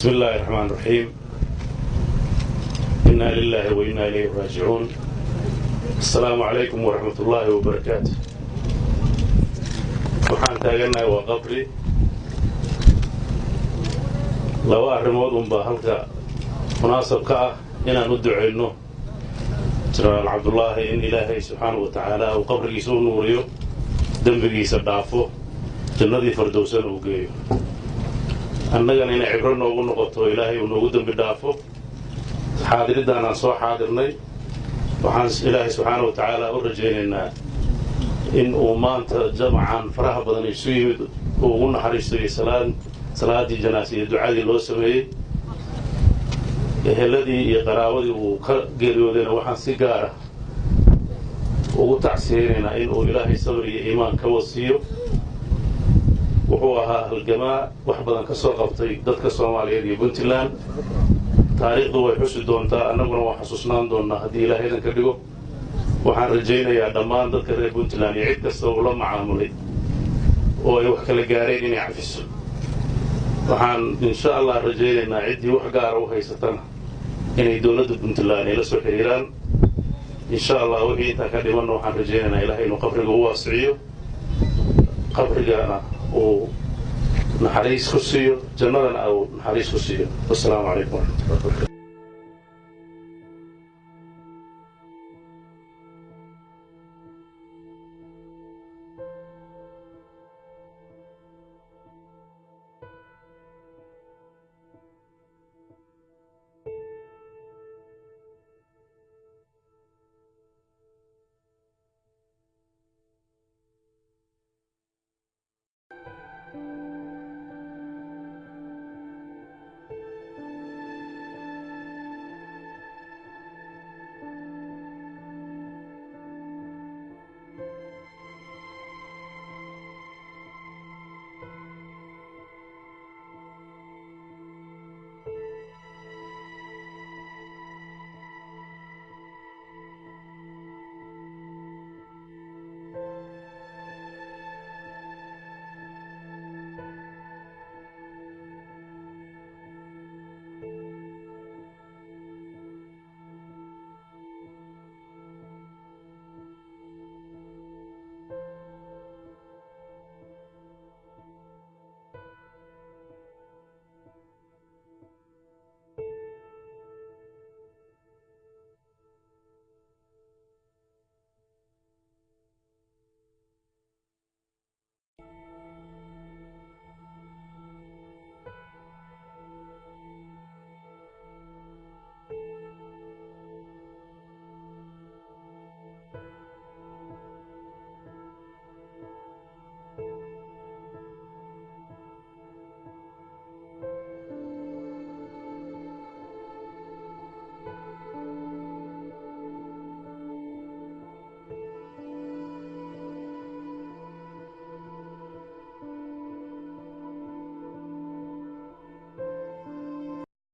بسم الله الرحمن الرحيم. إنا لله وإنا إليه راجعون. السلام عليكم ورحمة الله وبركاته. waxaan taaganahay waa qabri laba arrimood baa halka munaasabka ah inaan u duceyno Jenaraal Cabdullaahi in Ilaahay subxaanahu wa ta'aala uu qabrigiisa u nuuriyo dambigiisa dhaafo jannadii firdawsan uu geeyo annagana inay cibro noogu noqoto Ilaahay uu noogu dambi dhaafo xaadiridaan aan soo xaadirnay waxaan Ilaahay subxaanahu wa ta'aala u rajaynaynaa in uu maanta jamacaan faraha badan isu yimid ugu naxariistay salaadii janaasada iyo ducadii loo sameeyay eheladii iyo qaraawadii uu ka geeriyoodayna waxaan si gaar ah ugu tacsiyeynaa in uu Ilaahay sabr iyo iimaan ka wasiyo wuxuu ahaa halgamaa wax badan ka soo qabtay dadka Soomaaliyeed iyo Puntland taariikhdu way xusi doontaa annaguna waan xasuusnaan doonaa haddii Ilaahay idin ka dhigo waxaan rajaynayaa dhammaan dadka reer Puntland iyo cid kasta oo la macaamulay oo ay wax kala gaareen inay cafiso waxaan insha Allah rajaynaynaa ciddii wax gaar ah u haysatana inay dawladda Puntland ay la soo xiriiraan insha Allah wixii inta ka dhiman waxaan rajaynaynaa Ilaahay inuu qabriga u waasiyo qabrigana oo naxariis ku siiyo jannadana oo naxariis ku siiyo. Assalaamu calaykum wa rahmatullahi wa barakatuh.